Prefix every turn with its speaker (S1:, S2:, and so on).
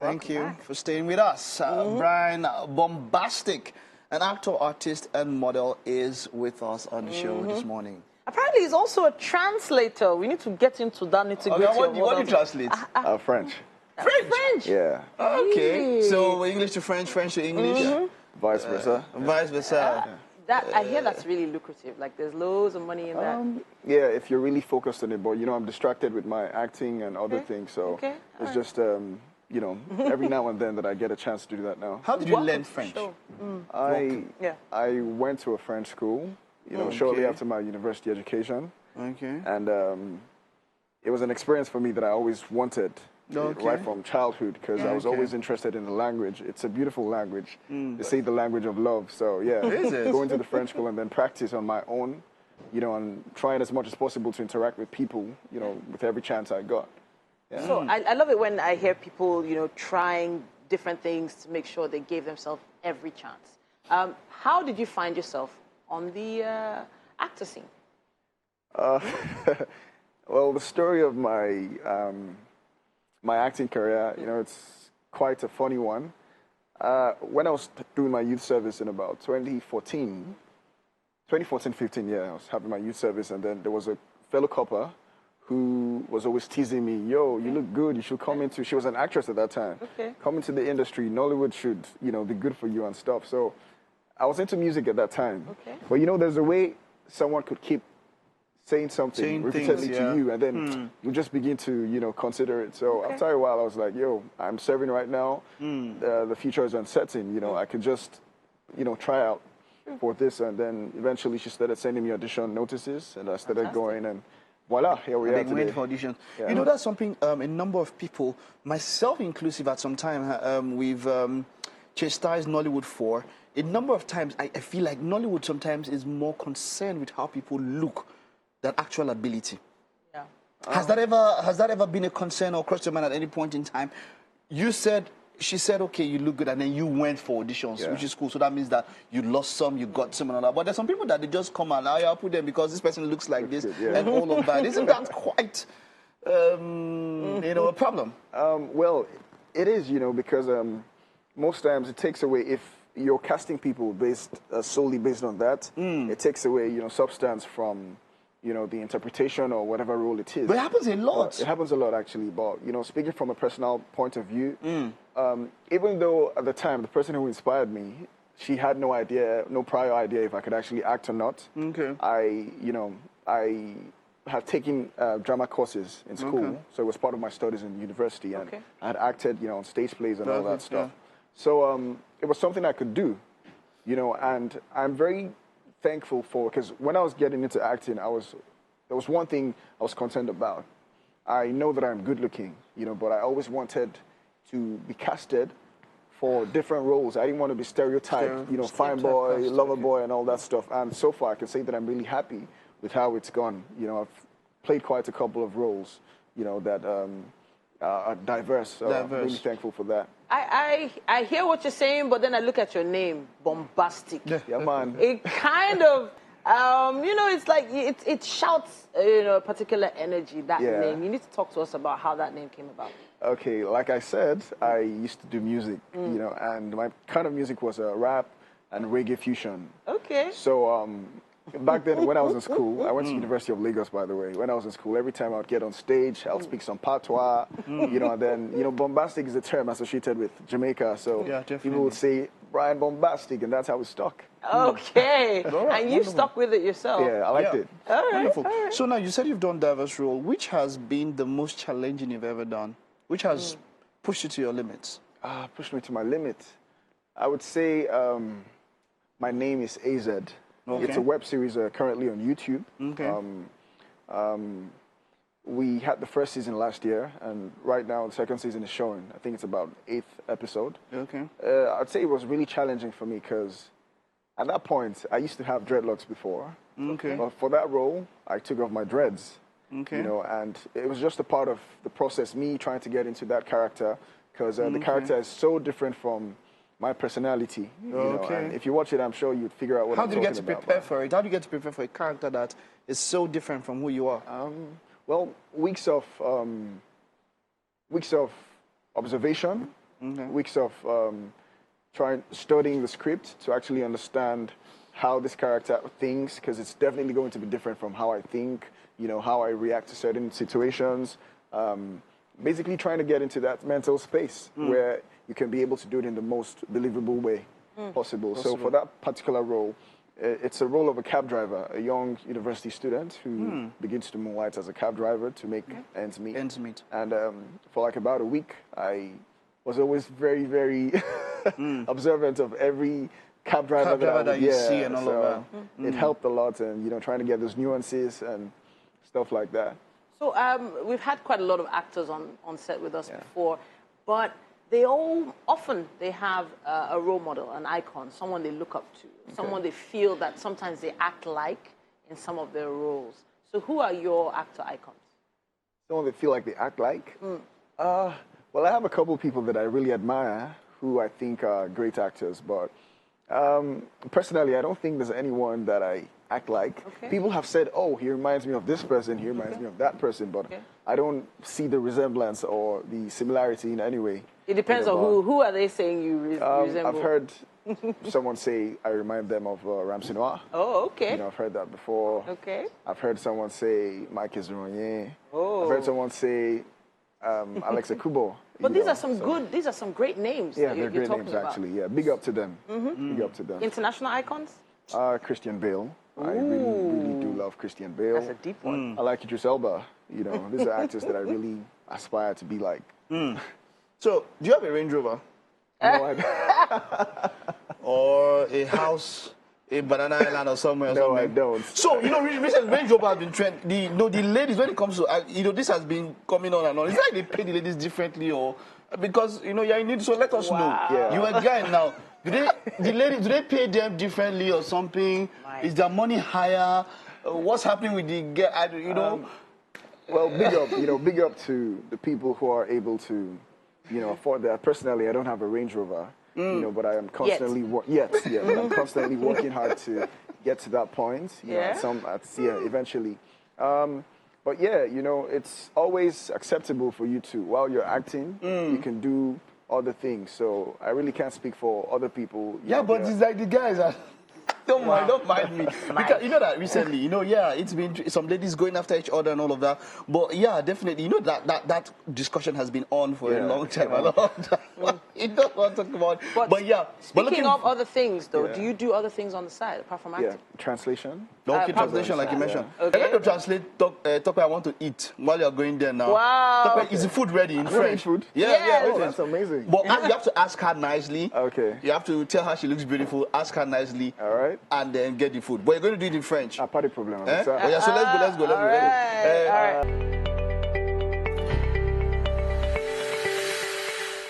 S1: Thank you for staying with us. Bryan Bombastic, an actor, artist, and model, is with us on the show this morning.
S2: Apparently, he's also a translator. We need to get into that nitty-gritty.
S1: Okay, what do you translate?
S3: French.
S1: French?
S3: Yeah.
S1: Okay. So English to French, French to English?
S3: Vice versa.
S1: Vice versa.
S2: I hear that's really lucrative. Like, there's loads of money in that.
S3: Yeah, if you're really focused on it, but you know, I'm distracted with my acting and other things, so it's just you know, every now and then that I get a chance to do that now.
S1: How did you learn French?
S3: I went to a French school, you know, shortly after my university education.
S1: Okay.
S3: And it was an experience for me that I always wanted. Right from childhood, because I was always interested in the language. It's a beautiful language. They say the language of love. So yeah, going to the French school and then practice on my own, you know, and trying as much as possible to interact with people, you know, with every chance I got. Yeah.
S2: So I love it when I hear people, you know, trying different things to make sure they gave themselves every chance. How did you find yourself on the actor scene?
S3: Well, the story of my my acting career, you know, it's quite a funny one. When I was doing my youth service in about 2014, 15, yeah, I was having my youth service, and then there was a fellow copper who was always teasing me, yo, you look good, you should come into, she was an actress at that time, come into the industry, Nollywood should, you know, be good for you and stuff. So I was into music at that time. But you know, there's a way someone could keep saying something repeatedly to you, and then you just begin to, you know, consider it. So after a while, I was like, yo, I'm serving right now. The future is uncertain. You know, I could just, you know, try out for this. And then eventually she started sending me audition notices, and I started going, and voila, here we are today.
S1: For auditions. Yeah. You know, that's something a number of people, myself inclusive at some time, we've chastised Nollywood for. A number of times, I feel like Nollywood sometimes is more concerned with how people look than actual ability.
S2: Yeah.
S1: Has that ever been a concern or crossed your mind at any point in time? She said, okay, you look good, and then you went for auditions, which is cool. So that means that you lost some, you got some, and all that. But there's some people that they just come and I'll put them because this person looks like this, and all of that. Isn't that quite, you know, a problem?
S3: Well, it is, you know, because most times it takes away, if you're casting people solely based on that, it takes away, you know, substance from, you know, the interpretation or whatever role it is.
S1: But it happens a lot.
S3: It happens a lot, actually. But, you know, speaking from a personal point of view, even though at the time, the person who inspired me, she had no idea, no prior idea if I could actually act or not. I had taken drama courses in school, so it was part of my studies in university, and I had acted, you know, on stage plays and all that stuff. So it was something I could do, you know, and I'm very thankful for, because when I was getting into acting, there was one thing I was concerned about. I know that I'm good looking, you know, but I always wanted to be casted for different roles. I didn't want to be stereotyped, you know, fine boy, lover boy, and all that stuff. And so far, I can say that I'm really happy with how it's gone. You know, I've played quite a couple of roles, you know, that are diverse. So I'm really thankful for that.
S2: I hear what you're saying, but then I look at your name, Bombastic.
S3: Yeah, man.
S2: It kind of, you know, it's like, it shouts, you know, a particular energy, that name. You need to talk to us about how that name came about.
S3: Okay, like I said, I used to do music, you know, and my kind of music was rap and reggae fusion.
S2: Okay.
S3: So back then, when I was in school, I went to University of Lagos, by the way. When I was in school, every time I would get on stage, I would speak some patois, you know, and then, you know, bombastic is a term associated with Jamaica. So people would say, Bryan Bombastic, and that's how it stuck.
S2: Okay. And you stuck with it yourself.
S3: Yeah, I liked it.
S2: All right.
S1: Wonderful. All right. So now, you said you've done diverse roles. Which has been the most challenging you've ever done? Which has pushed you to your limits?
S3: Pushed me to my limit. I would say My Name is AZ. It's a web series currently on YouTube. We had the first season last year, and right now the second season is showing. I think it's about 8th episode. I'd say it was really challenging for me because at that point, I used to have dreadlocks before. But for that role, I took off my dreads. You know, and it was just a part of the process, me trying to get into that character, because the character is so different from my personality. You know, and if you watch it, I'm sure you'd figure out what I'm talking about.
S1: How do you get to prepare for it? How do you get to prepare for a character that is so different from who you are?
S3: Well, weeks of observation, weeks of studying the script to actually understand how this character thinks, because it's definitely going to be different from how I think, you know, how I react to certain situations. Basically trying to get into that mental space where you can be able to do it in the most believable way possible. So for that particular role, it's a role of a cab driver, a young university student who begins to moonlight as a cab driver to make ends meet. And for like about a week, I was always very, very observant of every cab driver that
S1: you see and all of that.
S3: It helped a lot, and you know, trying to get those nuances and stuff like that.
S2: So we've had quite a lot of actors on set with us before, but they all often have a role model, an icon, someone they look up to, someone they feel that sometimes they act like in some of their roles. So who are your actor icons?
S3: Someone they feel like they act like? Well, I have a couple of people that I really admire who I think are great actors, but personally, I don't think there's anyone that I act like. People have said, oh, he reminds me of this person, he reminds me of that person, but I don't see the resemblance or the similarity in any way.
S2: It depends on who are they saying you resemble?
S3: I've heard someone say I remind them of Ramsey Noah.
S2: Oh, okay.
S3: You know, I've heard that before.
S2: Okay.
S3: I've heard someone say Mike Ezronye.
S2: Oh.
S3: I've heard someone say Alex Akubo.
S2: But these are some great names.
S3: Yeah,
S2: that
S3: they're great names
S2: about.
S3: actually. Yeah, big up to them. Big up to them.
S2: International icons?
S3: Christian Bale. I really do love Christian Bale.
S2: That's a deep one.
S3: I like Idris Elba. You know, these are actors that I really aspire to be like.
S1: So, do you have a Range Rover?
S3: No, I
S1: or a house in Banana Island or somewhere?
S3: No, I don't.
S1: So, you know, recently Range Rover has been trend. The ladies, when it comes to, you know, this has been coming on and on. Is that they pay the ladies differently, or because, you know, you're in need, so let us know.
S3: Yeah.
S1: You're a guy now. The ladies, do they pay them differently or something? Is their money higher? What's happening with the girl? You know?
S3: Well, big up to the people who are able to, you know, afford that. Personally, I don't have a Range Rover, you know, but I am constantly but I'm constantly working hard to get to that point. You know, eventually. But yeah, you know, it's always acceptable for you to, while you're acting, you can do other things. So I really can't speak for other people.
S1: Yeah, but it's like the guys are. Don't mind me. Because you know that recently, you know, it's been some ladies going after each other and all of that. But yeah, definitely, you know, that discussion has been on for a long time. You don't want to talk about it. But yeah.
S2: Speaking of other things, though, do you do other things on the side apart from acting?
S3: Yeah, translation.
S1: Okay, translation, like you mentioned.
S2: Yeah. Okay.
S1: I like to translate talk I want to eat while you're going there now.
S2: Wow.
S1: Is the food ready in French?
S3: Food?
S1: Yeah.
S3: Oh, that's amazing.
S1: But you have to ask her nicely.
S3: Okay.
S1: You have to tell her she looks beautiful, ask her nicely.
S3: All right.
S1: And then get the food. But you're going to do it in French.
S3: Pas de problème.
S1: Oh, yeah, so let's go.
S2: All right.